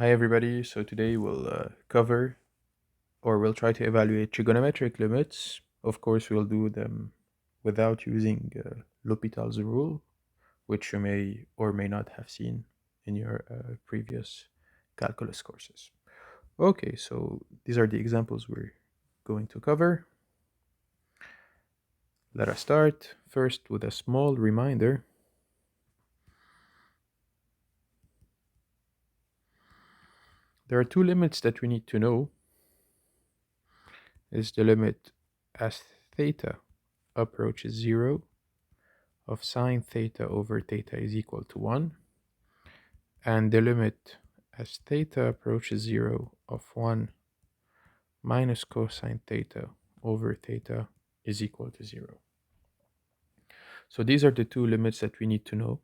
Hi everybody, so today we'll cover or we'll try to evaluate trigonometric limits. Of course, we'll do them without using L'Hopital's rule, which you may or may not have seen in your previous calculus courses. Okay, so these are the examples we're going to cover. Let us start first with a small reminder. There are two limits that we need to know. Is the limit as theta approaches 0 of sine theta over theta is equal to 1, and the limit as theta approaches 0 of 1 minus cosine theta over theta is equal to 0. So these are the two limits that we need to know.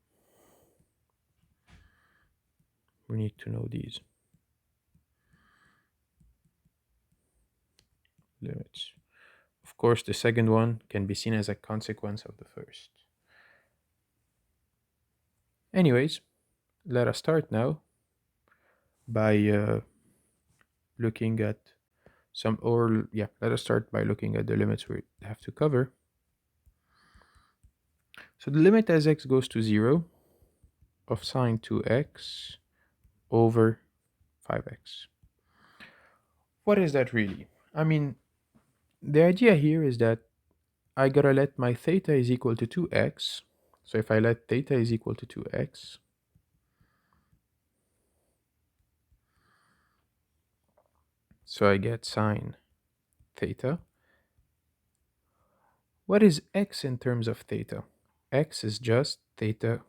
We need to know these limits. Of course, the second one can be seen as a consequence of the first. Anyways, let us start now by looking at let us start by looking at the limits we have to cover. So the limit as x goes to 0 of sine 2x over 5x. What is that really? I mean, the idea here is that I gotta let my theta is equal to 2x. So if I let theta is equal to 2x, so I get sine theta. What is x in terms of theta? X is just theta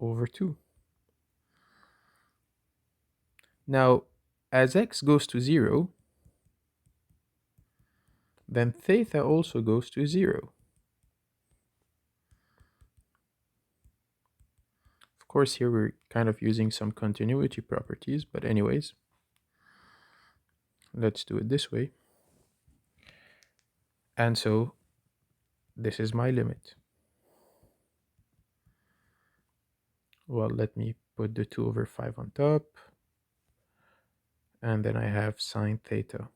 over 2. Now, as x goes to 0, then theta also goes to 0. Of course, here we're kind of using some continuity properties, but anyways, let's do it this way. And so this is my limit. Well, let me put the 2 over 5 on top. And then I have sine theta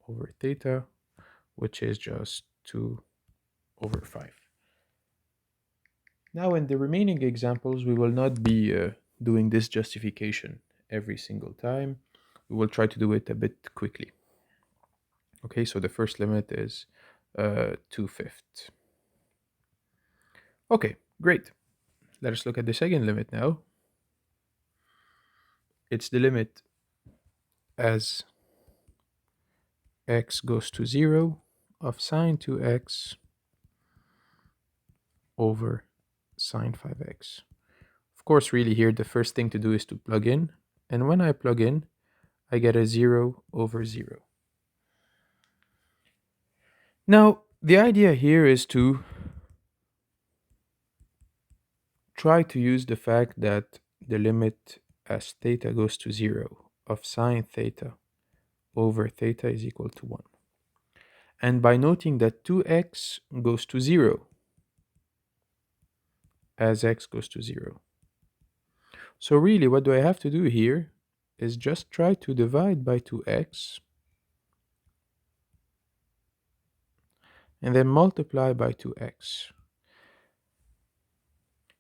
over theta, which is just 2 over 5. Now in the remaining examples, we will not be doing this justification every single time. We will try to do it a bit quickly. Okay, so the first limit is 2/5. Okay, great. Let us look at the second limit now. It's the limit as x goes to 0 of sine 2x over sine 5x. Of course, really here, the first thing to do is to plug in. And when I plug in, I get a 0 over 0. Now, the idea here is to try to use the fact that the limit as theta goes to 0 of sine theta over theta is equal to 1. And by noting that 2x goes to 0 as x goes to 0. So really, what do I have to do here is just try to divide by 2x and then multiply by 2x.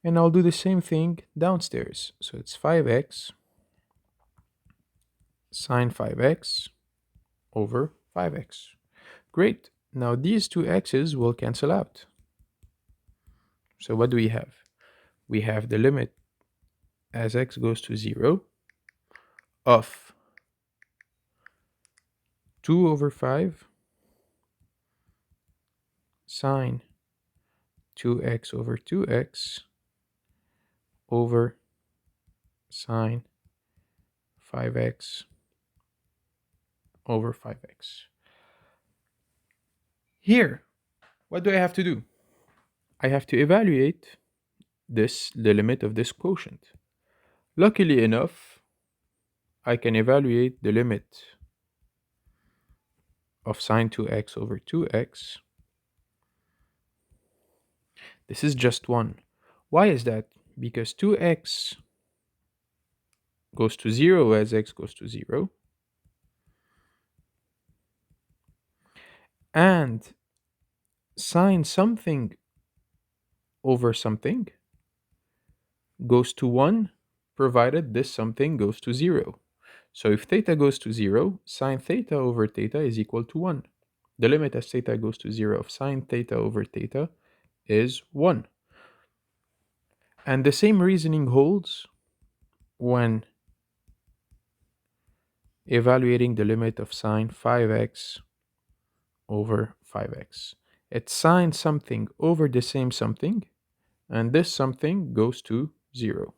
And I'll do the same thing downstairs. So it's 5x sine 5x over 5x. Great. Now these two x's will cancel out. So what do we have? We have the limit as x goes to 0 of 2 over 5 sine 2x over 2x over sine 5x over 5x. Here, what do I have to do? I have to evaluate the limit of this quotient. Luckily enough, I can evaluate the limit of sine 2x over 2x. This is just 1. Why is that? Because 2x goes to 0 as x goes to 0. And sine something over something goes to 1, provided this something goes to 0. So if theta goes to 0, sine theta over theta is equal to 1. The limit as theta goes to 0 of sine theta over theta is 1. And the same reasoning holds when evaluating the limit of sine 5x over 5x. It's sine something over the same something, and this something goes to 0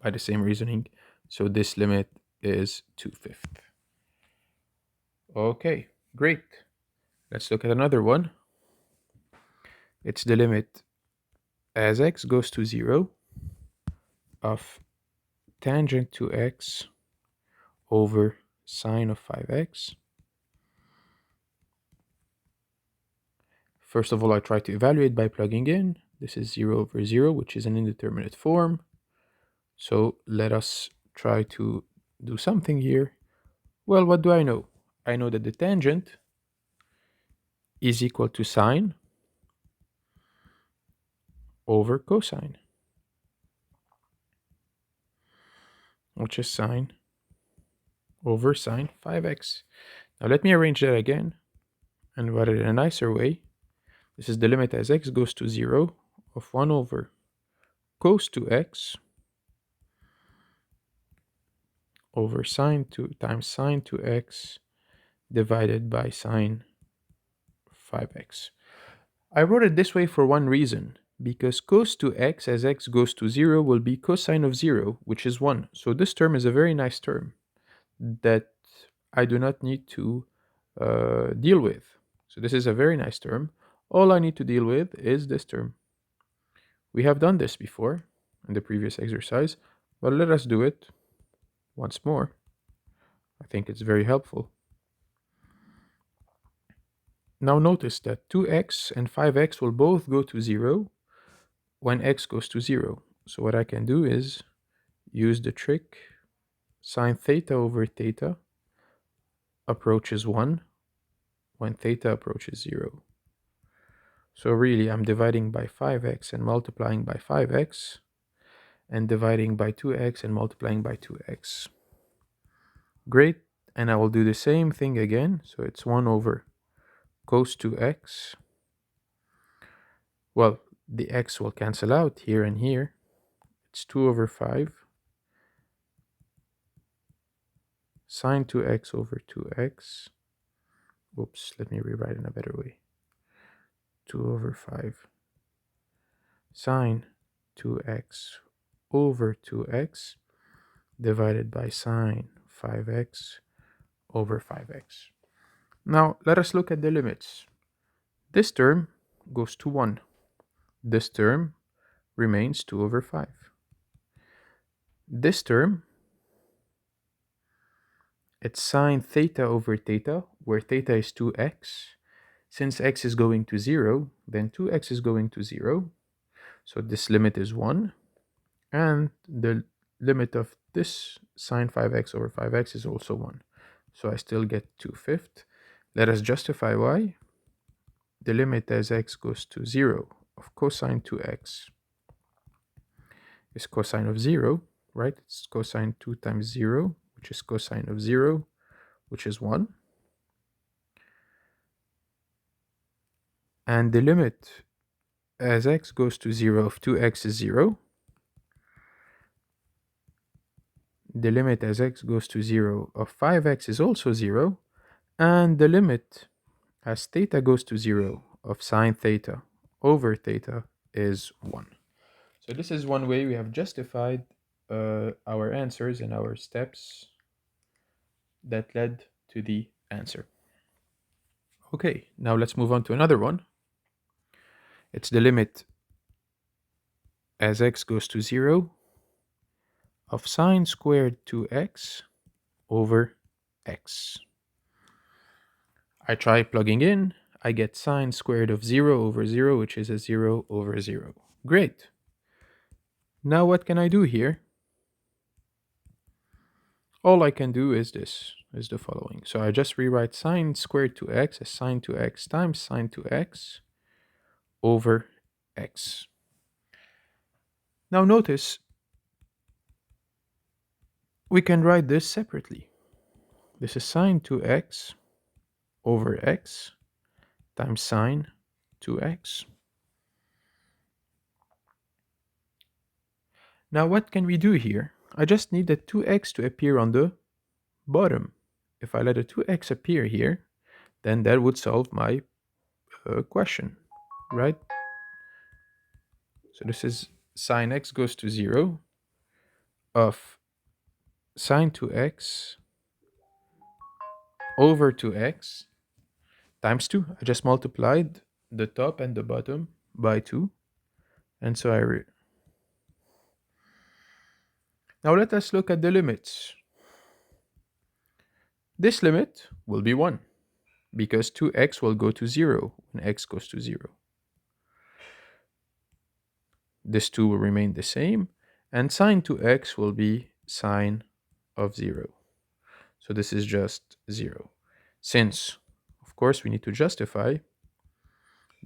by the same reasoning. So this limit is 2/5. Okay, great. Let's look at another one. It's the limit as x goes to 0 of tangent to x over sine of 5x. First of all, I try to evaluate by plugging in. This is 0 over 0, which is an indeterminate form. So let us try to do something here. Well, what do I know? I know that the tangent is equal to sine over cosine, which is sine over sine 5x. Now let me arrange that again and write it in a nicer way. This is the limit as x goes to 0 of 1 over cos 2x over sine 2 times sine 2x divided by sine 5x. I wrote it this way for one reason, because cos 2x as x goes to 0 will be cosine of 0, which is 1. So this term is a very nice term that I do not need to deal with. So this is a very nice term. All I need to deal with is this term. We have done this before in the previous exercise, but let us do it once more. I think it's very helpful. Now notice that 2x and 5x will both go to 0 when x goes to 0. So what I can do is use the trick sine theta over theta approaches 1 when theta approaches 0. So really I'm dividing by 5x and multiplying by 5x and dividing by 2x and multiplying by 2x. Great, and I will do the same thing again. So it's 1 over cos 2x. Well, the x will cancel out here and here. It's 2 over 5 sine 2x over 2x. Oops, let me rewrite in a better way. 2 over 5 sine 2x over 2x divided by sine 5x over 5x. Now, let us look at the limits. This term goes to 1. This term remains 2 over 5. This term, it's sine theta over theta, where theta is 2x. Since x is going to 0, then 2x is going to 0. So this limit is 1. And the limit of this sine 5x over 5x is also 1. So I still get 2/5. Let us justify why. The limit as x goes to 0 of cosine 2x is cosine of 0, right? It's cosine 2 times 0, which is cosine of 0, which is 1. And the limit as x goes to 0 of 2x is 0. The limit as x goes to 0 of 5x is also 0. And the limit as theta goes to 0 of sine theta over theta is 1. So this is one way we have justified our answers and our steps that led to the answer. Okay, now let's move on to another one. It's the limit as x goes to 0 of sine squared 2x over x. I try plugging in. I get sine squared of 0 over 0, which is a 0 over 0. Great. Now what can I do here? all I can do is the following. So I just rewrite sine squared to x as sine to x times sine to x over x. Now notice we can write this separately. This is sine 2x over x times sine 2x. Now what can we do here? I just need the 2x to appear on the bottom. If I let a 2x appear here, then that would solve my question, right? So this is sine x goes to 0 of sine 2x over 2x times 2. I just multiplied the top and the bottom by 2. And so now let us look at the limits. This limit will be 1 because 2x will go to 0 when x goes to 0. This 2 will remain the same, and sine 2x will be sine of 0. So this is just 0. Since, of course, we need to justify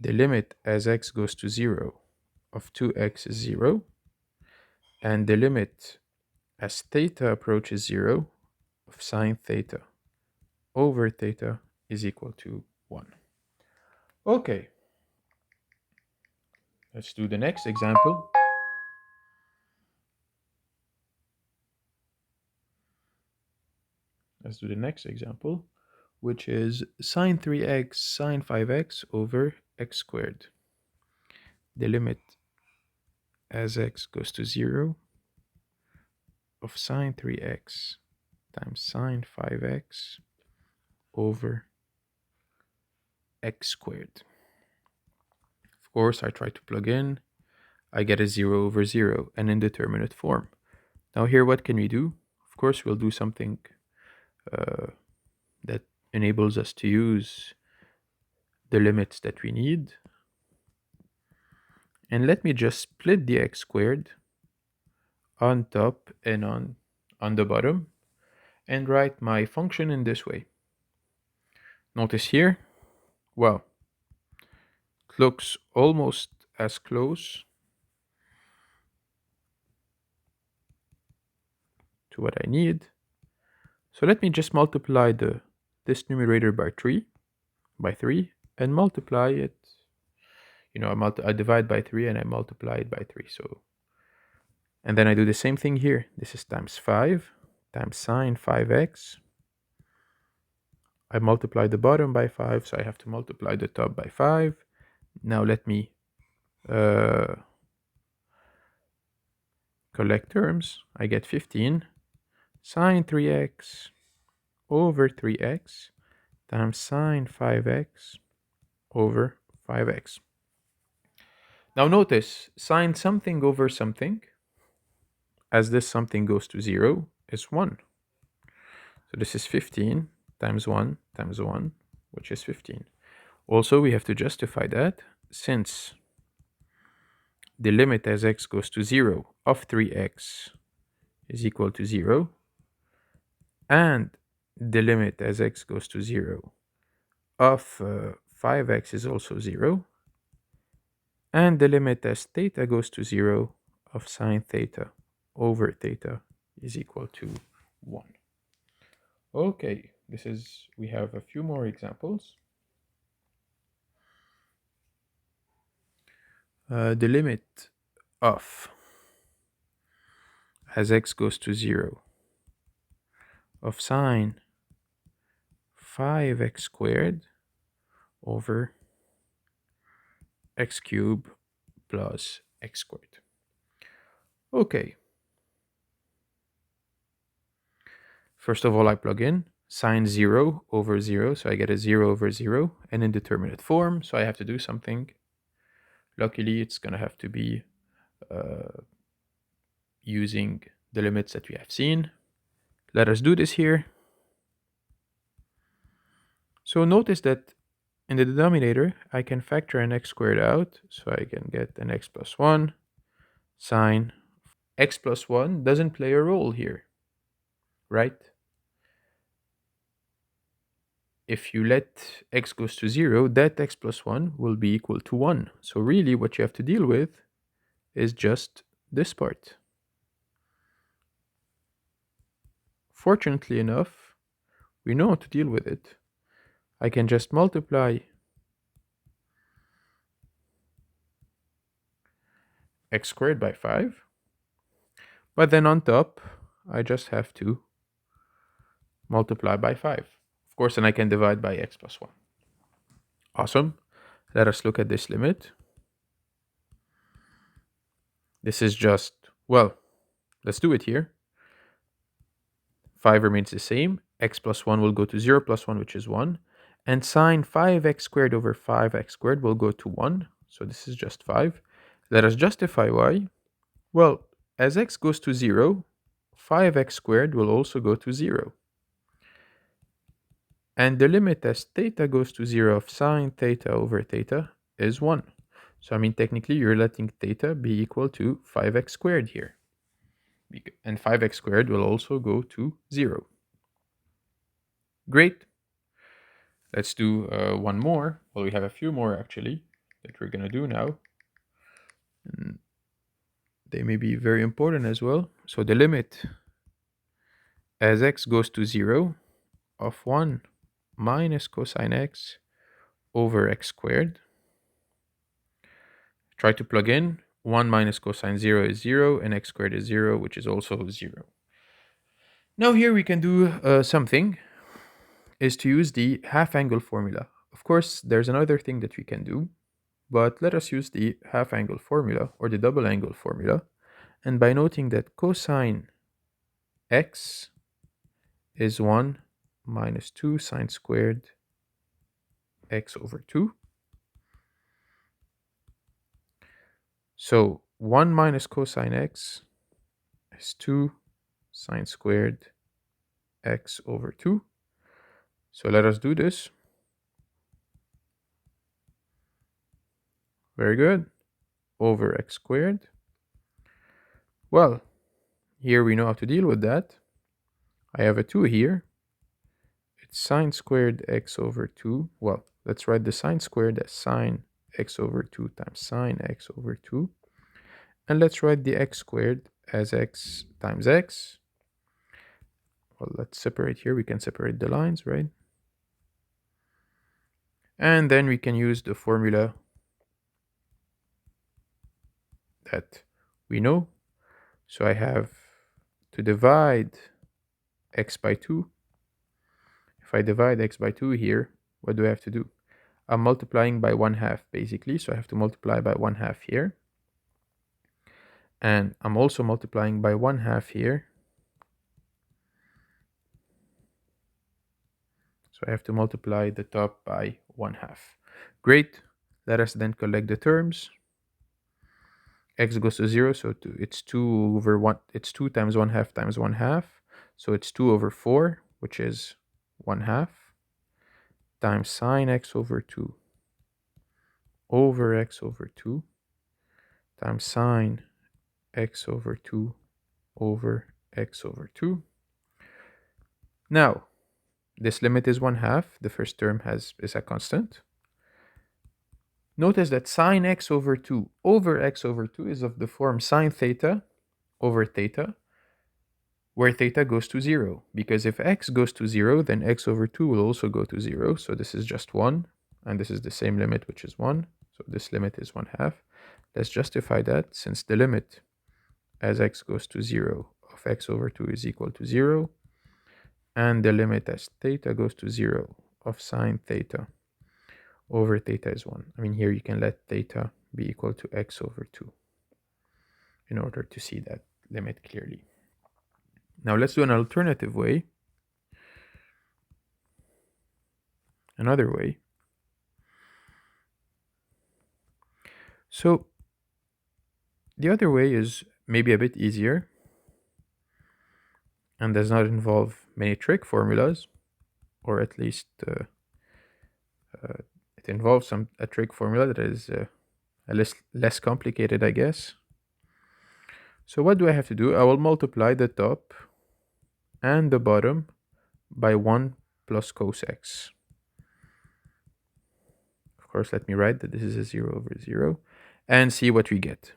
the limit as x goes to 0 of 2x is 0, and the limit as theta approaches 0 of sine theta over theta is equal to 1. Okay, let's do the next example. Let's do the next example, which is sine 3x sine 5x over x squared. The limit as x goes to 0 of sine 3x times sine 5x over x squared. Of course, I try to plug in. I get a 0 over 0, an indeterminate form. Now here, what can we do? Of course, we'll do something that enables us to use the limits that we need. And let me just split the x squared on top and on the bottom and write my function in this way. Notice here, well, it looks almost as close to what I need. So let me just multiply this numerator by 3, and multiply it. I divide by 3 and I multiply it by 3. So, and then I do the same thing here. This is times 5 times sine 5x. I multiply the bottom by 5, so I have to multiply the top by 5. Now let me collect terms. I get 15 sine 3x over 3x times sine 5x over 5x. Now notice, sine something over something, as this something goes to 0, is 1. So this is 15 times 1 times 1, which is 15. Also, we have to justify that since the limit as x goes to 0 of 3x is equal to 0, and the limit as x goes to 0 of 5x is also 0, and the limit as theta goes to 0 of sine theta over theta is equal to 1. Okay, we have a few more examples. The limit of as x goes to 0 of sine 5x squared over x cubed plus x squared. Okay. First of all, I plug in sine 0 over 0, so I get a 0 over 0, an indeterminate form, so I have to do something. Luckily, it's going to have to be using the limits that we have seen. Let us do this here. So notice that in the denominator, I can factor an x squared out, so I can get an x plus 1 sine. X plus 1 doesn't play a role here, right? If you let x goes to 0, that x plus 1 will be equal to 1. So really what you have to deal with is just this part. Fortunately enough, we know how to deal with it. I can just multiply x squared by 5, but then on top, I just have to multiply by 5. Of course, and I can divide by x plus 1. Awesome. Let us look at this limit. This is just, well, let's do it here. 5 remains the same. X plus 1 will go to 0 plus 1, which is 1. And sine 5x squared over 5x squared will go to 1. So this is just 5. Let us justify why. Well, as x goes to 0, 5x squared will also go to 0. And the limit as theta goes to 0 of sine theta over theta is 1. So I mean, technically, you're letting theta be equal to 5x squared here. And 5x squared will also go to 0. Great. Let's do one more. Well, we have a few more actually that we're going to do now. And they may be very important as well. So the limit as x goes to 0 of 1 minus cosine x over x squared. Try to plug in. 1 minus cosine 0 is 0, and x squared is 0, which is also 0. Now here we can do something, is to use the half angle formula. Of course, there's another thing that we can do, but let us use the half angle formula or the double angle formula. And by noting that cosine x is 1 minus 2 sine squared x over 2. So 1 minus cosine x is 2 sine squared x over 2. So let us do this. Very good. Over x squared. Well, here we know how to deal with that. I have a 2 here. It's sine squared x over 2. Well, let's write the sine squared as sine x over 2 times sine x over 2. And let's write the x squared as x times x. Well, let's separate here. We can separate the lines, right? And then we can use the formula that we know. So I have to divide x by 2. If I divide x by 2 here, what do I have to do? I'm multiplying by 1/2 basically, so I have to multiply by 1/2 here. And I'm also multiplying by 1/2 here. So I have to multiply the top by 1/2. Great. Let us then collect the terms. X goes to 0, so it's 2 over 1. It's 2 times 1/2 times 1/2. So it's 2 over 4, which is 1/2, times sine x over 2 over x over 2 times sine x over 2 over x over 2. Now, this limit is 1/2. The first term is a constant. Notice that sine x over 2 over x over 2 is of the form sine theta over theta, where theta goes to 0. Because if x goes to 0, then x over 2 will also go to 0. So this is just 1, and this is the same limit, which is 1. So this limit is 1/2. Let's justify that, since the limit as x goes to 0 of x over 2 is equal to 0, and the limit as theta goes to 0 of sine theta over theta is 1. I mean, here you can let theta be equal to x over 2 in order to see that limit clearly. Now let's do an alternative way. Another way. So the other way is maybe a bit easier and does not involve many trig formulas, or at least it involves a trig formula that is less complicated, I guess. So what do I have to do? I will multiply the top and the bottom by 1 plus cos x. Of course, let me write that this is a 0 over 0 and see what we get.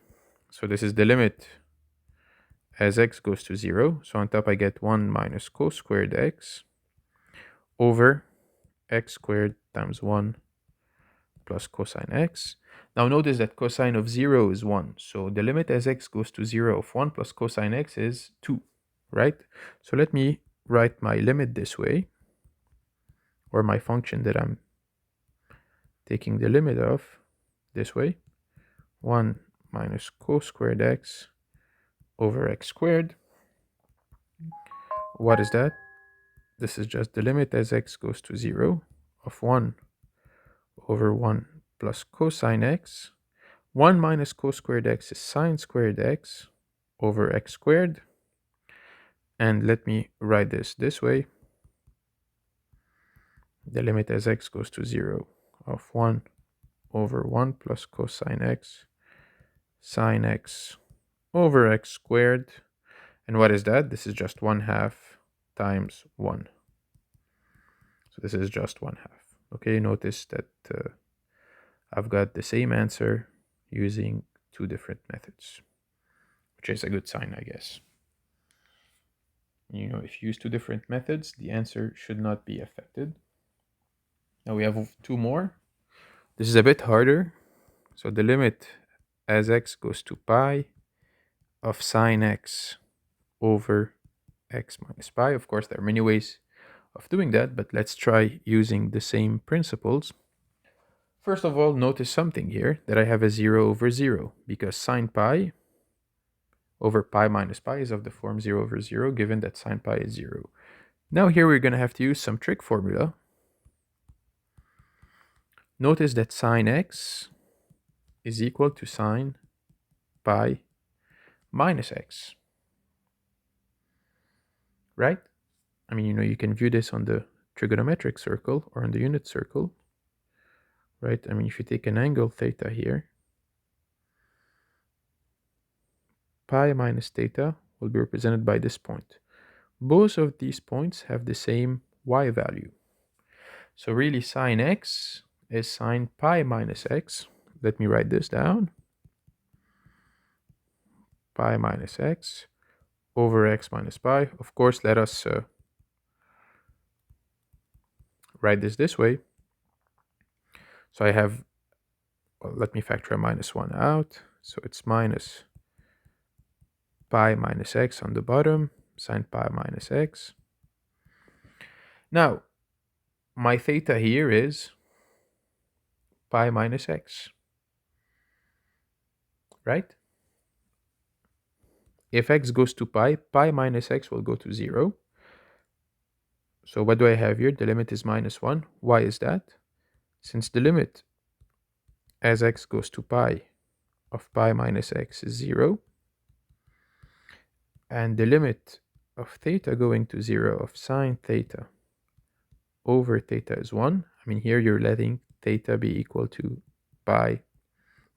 So this is the limit as x goes to 0. So on top I get 1 minus cos squared x over x squared times 1 plus cosine x. Now notice that cosine of 0 is 1. So the limit as x goes to 0 of 1 plus cosine x is 2, right? So let me write my limit this way, or my function that I'm taking the limit of this way. 1 minus cos squared x over x squared. What is that? This is just the limit as x goes to 0 of 1 over 1 plus cosine x. 1 minus cos squared x is sine squared x over x squared. And let me write this way. The limit as x goes to 0 of 1 over 1 plus cosine x sine x over x squared. And what is that? This is just 1/2 times 1. So this is just 1/2. Okay, notice that I've got the same answer using two different methods, which is a good sign, I guess. You know, if you use two different methods, the answer should not be affected. Now we have two more. This is a bit harder. So the limit as x goes to pi of sine x over x minus pi. Of course, there are many ways of doing that, but let's try using the same principles. First of all, notice something here, that I have a 0 over 0, because sine pi over pi minus pi is of the form 0 over 0, given that sine pi is 0. Now here we're going to have to use some trig formula. Notice that sine x is equal to sine pi minus x, right? I mean, you know, you can view this on the trigonometric circle or on the unit circle, right? I mean, if you take an angle theta here, pi minus theta will be represented by this point. Both of these points have the same y value. So really sine x is sine pi minus x. Let me write this down. Pi minus x over x minus pi. Of course, let us write this way. So I have, well, let me factor a minus 1 out. So it's minus pi minus x on the bottom, sine pi minus x. Now, my theta here is pi minus x, right? If x goes to pi, pi minus x will go to 0. So what do I have here? The limit is minus 1. Why is that? Since the limit as x goes to pi of pi minus x is 0, and the limit of theta going to 0 of sine theta over theta is 1. I mean, here you're letting theta be equal to pi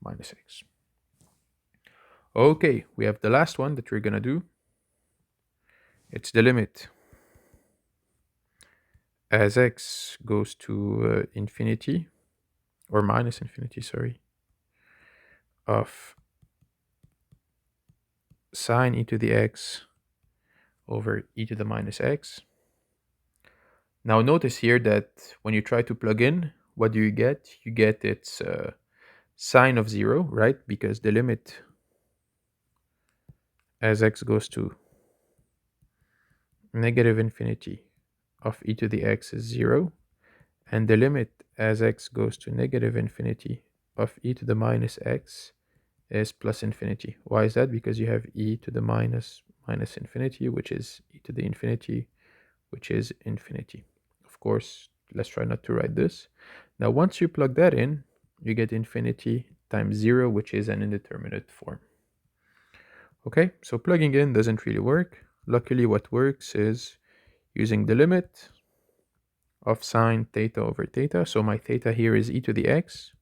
minus x. Okay, we have the last one that we're going to do. It's the limit as x goes to infinity, or minus infinity, sorry, of sine e to the x over e to the minus x. Now notice here that when you try to plug in, what do you get? You get its sine of 0, right? Because the limit as x goes to negative infinity of e to the x is 0, and the limit as x goes to negative infinity of e to the minus x is plus infinity. Why is that? Because you have e to the minus infinity, which is e to the infinity, which is infinity. Of course, let's try not to write this. Now, once you plug that in, you get infinity times 0, which is an indeterminate form. Okay, so plugging in doesn't really work. Luckily, what works is using the limit of sine theta over theta. So my theta here is e to the x.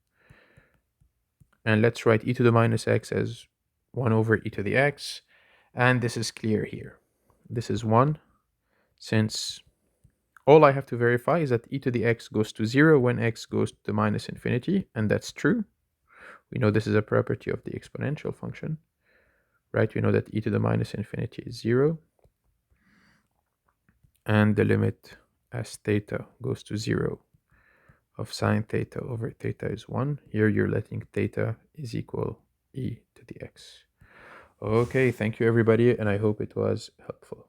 And let's write e to the minus x as 1 over e to the x. And this is clear here. This is 1 since all I have to verify is that e to the x goes to 0 when x goes to minus infinity, and that's true. We know this is a property of the exponential function, right? We know that e to the minus infinity is 0, and the limit as theta goes to 0 of sine theta over theta is 1. Here you're letting theta is equal e to the x. Okay, thank you everybody, and I hope it was helpful.